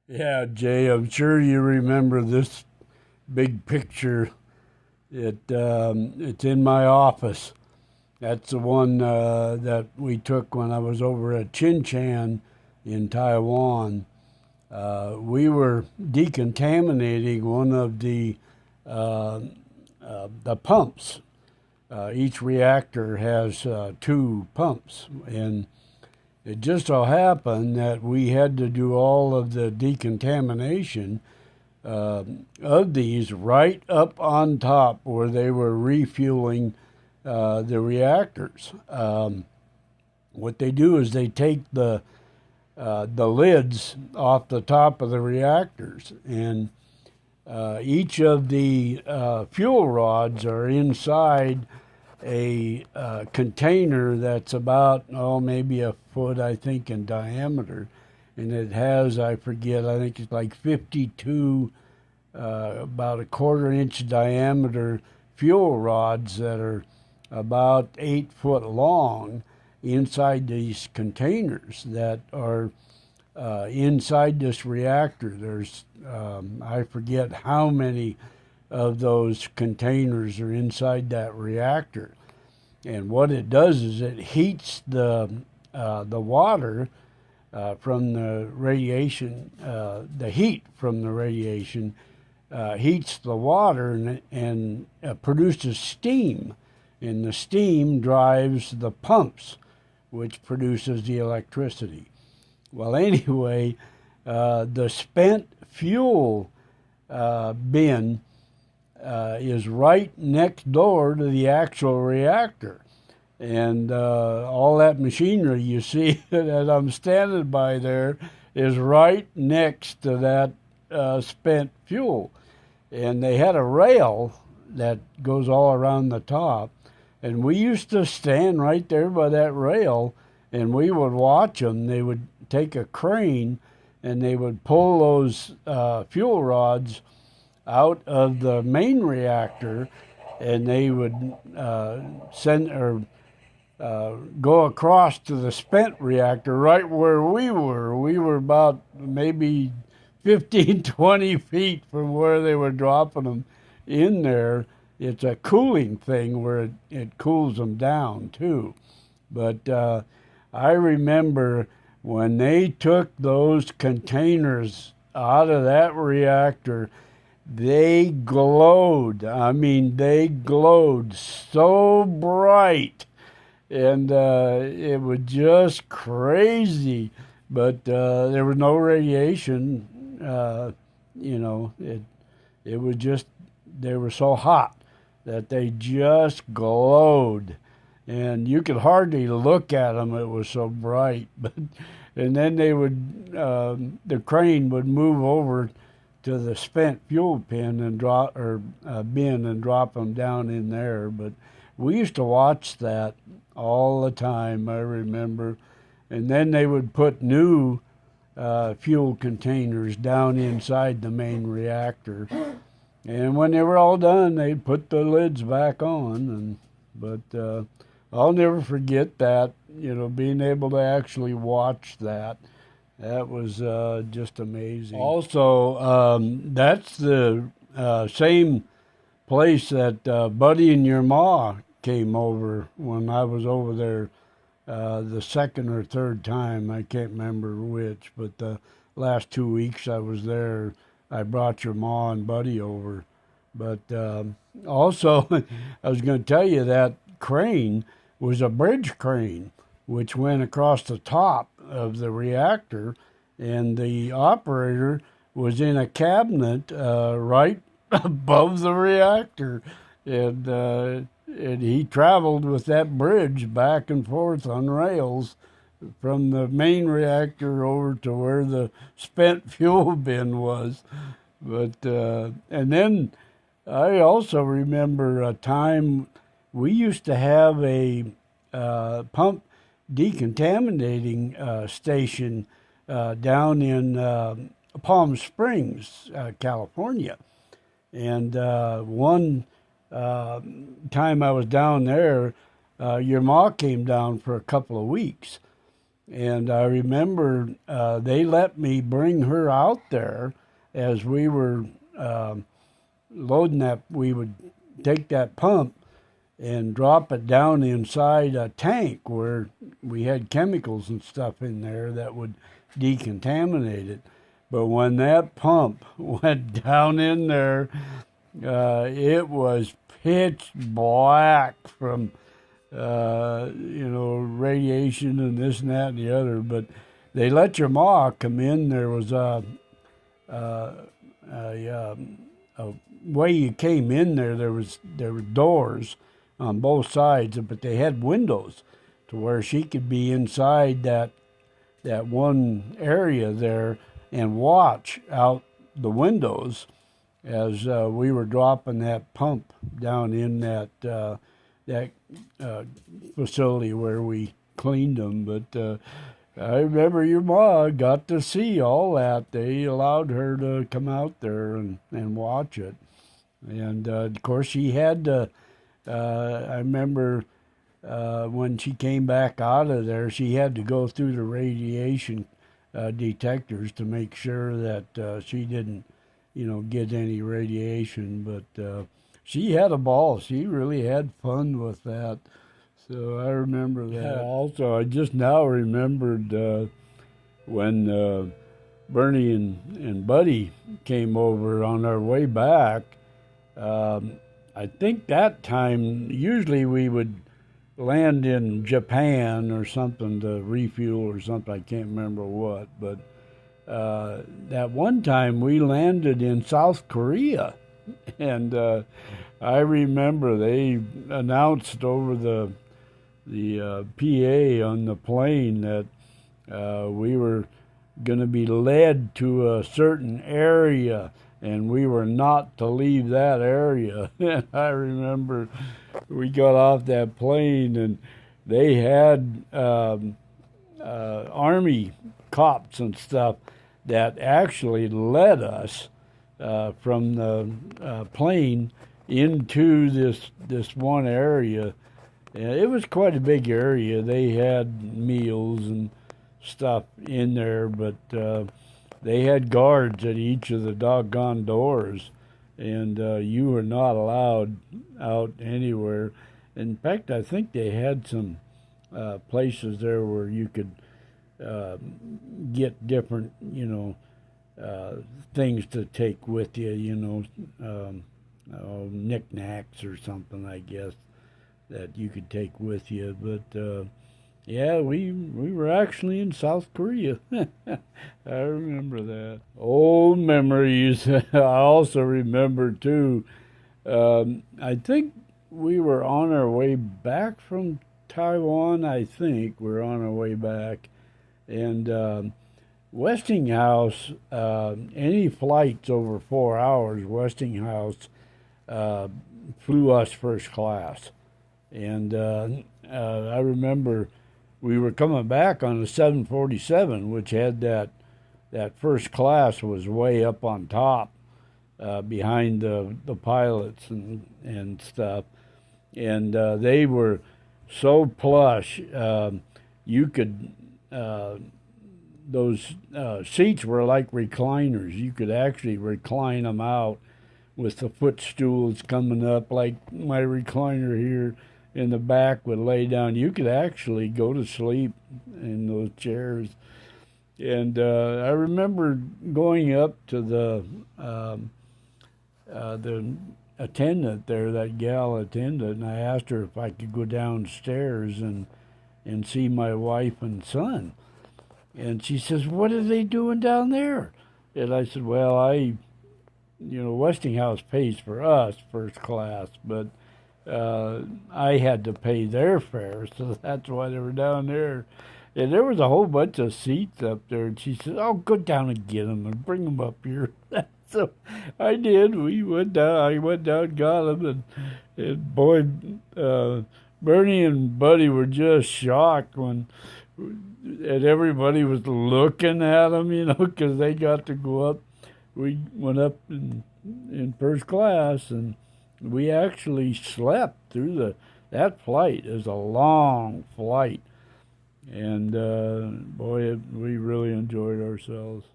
Yeah, Jay, I'm sure you remember this big picture. It's in my office. That's the one that we took when I was over at Chinchan in Taiwan. We were decontaminating one of uh, the pumps. Each reactor has two pumps, and it just so happened that we had to do all of the decontamination uh, of these right up on top where they were refueling the reactors. What they do is they take the lids off the top of the reactors, and each of the fuel rods are inside a container that's about, oh, maybe a foot, I think, in diameter. And it has, I forget, I think it's like 52, about a quarter-inch diameter fuel rods that are about 8 foot long inside these containers that are inside this reactor. There's, I forget how many of those containers are inside that reactor. And what it does is it heats the water from the radiation, the heat from the radiation heats the water and produces steam. And the steam drives the pumps, which produces the electricity. Well, anyway, the spent fuel bin is right next door to the actual reactor. And all that machinery you see that I'm standing by there is right next to that spent fuel. And they had a rail that goes all around the top. And we used to stand right there by that rail and we would watch them. They would take a crane and they would pull those fuel rods out of the main reactor, and they would send or go across to the spent reactor right where we were. We were about maybe 15, 20 feet from where they were dropping them in there. It's a cooling thing where it cools them down too. But I remember when they took those containers out of that reactor, they glowed. I mean, they glowed so bright, and it was just crazy. But there was no radiation. It was just they were so hot that they just glowed, and you could hardly look at them. It was so bright. But and then they would the crane would move over to the spent fuel bin and drop them down in there. But we used to watch that all the time, I remember. And then they would put new fuel containers down inside the main reactor. And when they were all done, they'd put the lids back on. But I'll never forget that, being able to actually watch that. That was just amazing. Also, that's the same place that Buddy and your ma came over when I was over there the second or third time. I can't remember which, but the last 2 weeks I was there, I brought your ma and Buddy over. But also, I was going to tell you that crane was a bridge crane, which went across the top of the reactor, and the operator was in a cabinet right above the reactor, and he traveled with that bridge back and forth on rails from the main reactor over to where the spent fuel bin was. But and then I also remember a time we used to have a pump decontaminating station down in Palm Springs, California. And one time I was down there, your ma came down for a couple of weeks. And I remember they let me bring her out there as we were loading that. We would take that pump and drop it down inside a tank where we had chemicals and stuff in there that would decontaminate it. But when that pump went down in there, it was pitch black from radiation and this and that and the other. But they let your ma come in. There was a way you came in there. There were doors on both sides, but they had windows to where she could be inside that one area there and watch out the windows as we were dropping that pump down in that facility where we cleaned them. But I remember your ma got to see all that. They allowed her to come out there and watch it. And of course, she had to. I remember when she came back out of there, she had to go through the radiation detectors to make sure that she didn't, get any radiation. But she had a ball. She really had fun with that. So I remember that. Also, I just now remembered when Bernie and Buddy came over on our way back. I think that time, usually we would land in Japan or something to refuel or something. I can't remember what. But that one time we landed in South Korea. And I remember they announced over the PA on the plane that we were going to be led to a certain area, and we were not to leave that area. And I remember we got off that plane, and they had Army cops and stuff that actually led us from the plane into this one area. And it was quite a big area. They had meals and stuff in there, but they had guards at each of the doggone doors, and you were not allowed out anywhere. In fact, I think they had some places there where you could get different, things to take with you, knickknacks or something, I guess, that you could take with you. But yeah, we were actually in South Korea. I remember that. Old memories. I also remember too. I think we were on our way back from Taiwan. I think we're on our way back, and Westinghouse. Any flights over 4 hours, Westinghouse flew us first class, and I remember we were coming back on a 747, which had that first class was way up on top, behind the pilots and stuff, and they were so plush. You could those seats were like recliners. You could actually recline them out with the footstools coming up like my recliner here in the back would lay down. You could actually go to sleep in those chairs. And I remember going up to the attendant there, that gal attendant, and I asked her if I could go downstairs and see my wife and son. And she says, "What are they doing down there?" And I said, "Well, Westinghouse pays for us first class, but I had to pay their fare, so that's why they were down there." And there was a whole bunch of seats up there, and she said, "Oh, go down and get them and bring them up here." So I did. We went down. I went down, got them, and boy, Bernie and Buddy were just shocked and everybody was looking at them, because they got to go up. We went up in first class, and we actually slept through that flight. It was a long flight, And boy, we really enjoyed ourselves.